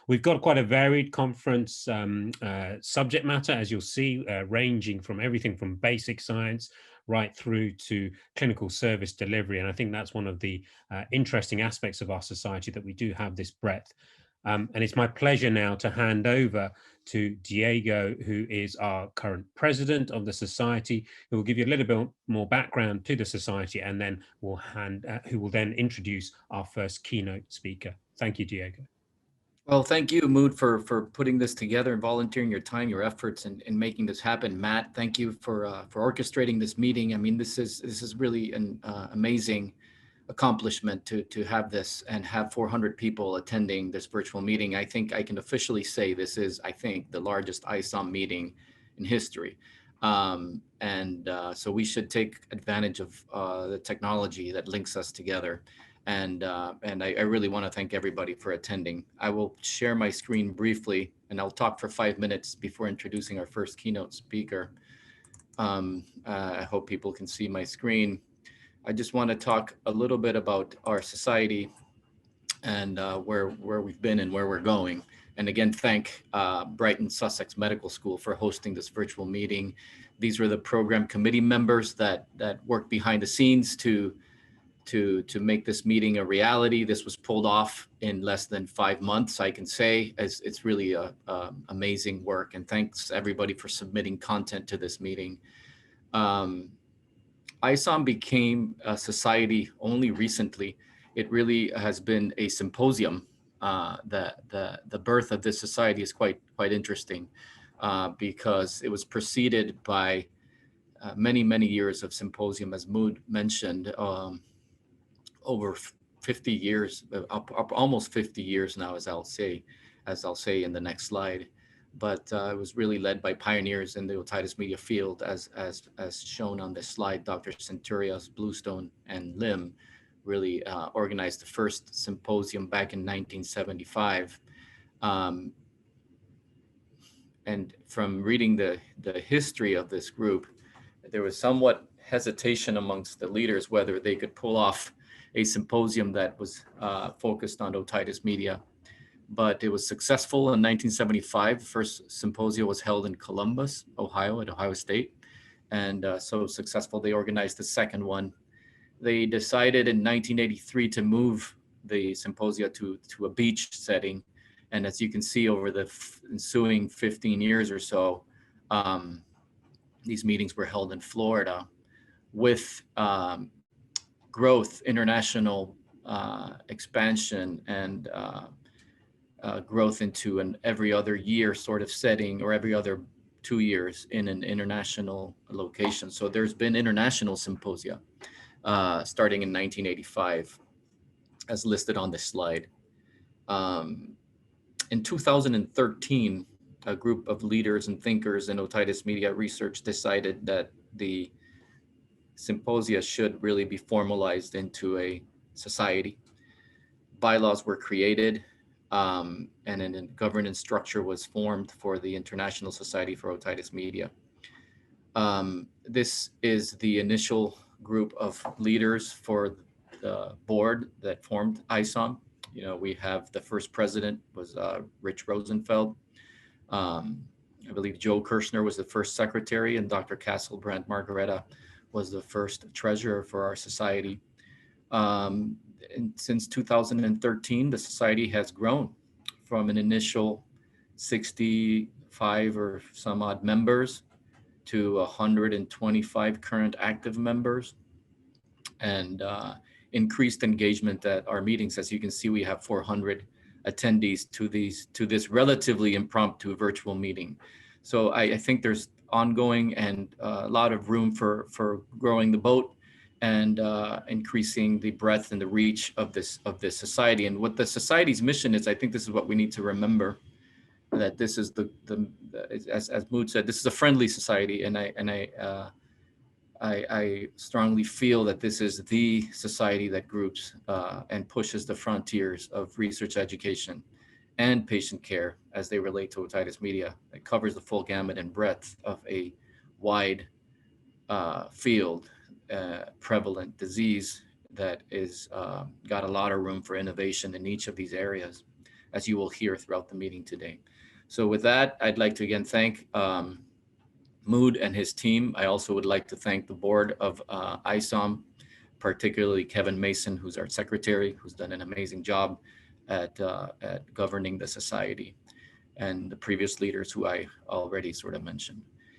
We've got quite a varied conference subject matter, as you'll see, ranging from everything from basic science right through to clinical service delivery. And I think that's one of the interesting aspects of our society, that we do have this breadth. And it's my pleasure now to hand over to Diego, who is our current president of the society, who will give you a little bit more background to the society, and then who will then introduce our first keynote speaker. Thank you, Diego. Well, thank you, Mood, for putting this together and volunteering your time, your efforts, in making this happen. Matt, thank you for orchestrating this meeting. I mean, this is really an amazing accomplishment to have this and have 400 people attending this virtual meeting. I think I can officially say this is, I think, the largest ISOM meeting in history. So we should take advantage of the technology that links us together. And I really want to thank everybody for attending. I will share my screen briefly, and I'll talk for 5 minutes before introducing our first keynote speaker. I hope people can see my screen. I just want to talk a little bit about our society and where we've been and where we're going. And again, thank Brighton Sussex Medical School for hosting this virtual meeting. These were the program committee members that worked behind the scenes to make this meeting a reality. This was pulled off in less than 5 months, I can say. It's really amazing work, and thanks everybody for submitting content to this meeting. ISOM became a society only recently. It really has been a symposium. The birth of this society is quite interesting because it was preceded by many years of symposium, as Mood mentioned. Over 50 years, almost 50 years now, as I'll say in the next slide. But it was really led by pioneers in the otitis media field, as shown on this slide. Dr. Centurias, Bluestone, and Lim really organized the first symposium back in 1975. And from reading the history of this group, there was somewhat hesitation amongst the leaders whether they could pull off a symposium that was focused on otitis media. But it was successful in 1975. The first symposium was held in Columbus, Ohio, at Ohio State. And so successful, they organized the second one. They decided in 1983 to move the symposia to a beach setting. And as you can see, over the ensuing 15 years or so, these meetings were held in Florida with growth, international expansion, and growth into an every other year sort of setting, or every other 2 years in an international location. So there's been international symposia starting in 1985, as listed on this slide. In 2013, a group of leaders and thinkers in otitis media research decided that the symposia should really be formalized into a society. Bylaws were created, and a governance structure was formed for the International Society for Otitis Media. This is the initial group of leaders for the board that formed ISOM. You know, we have the first president was Rich Rosenfeld. I believe Joe Kirshner was the first secretary, and Dr. Castlebrandt Margareta was the first treasurer for our society. And since 2013, the society has grown from an initial 65 or some odd members to 125 current active members, and increased engagement at our meetings. As you can see, we have 400 attendees to this relatively impromptu virtual meeting. So I think there's ongoing and a lot of room for growing the boat and increasing the breadth and the reach of this society. And what the society's mission is, I think this is what we need to remember, that this is as Mood said, this is a friendly society, and I strongly feel that this is the society that groups and pushes the frontiers of research education and patient care as they relate to otitis media. It covers the full gamut and breadth of a wide field, prevalent disease that is got a lot of room for innovation in each of these areas. as you will hear throughout the meeting today. So with that, I'd like to again thank Mood and his team. I also would like to thank the board of ISOM, particularly Kevin Mason, who's our secretary, who's done an amazing job at governing the society, and the previous leaders who I already sort of mentioned.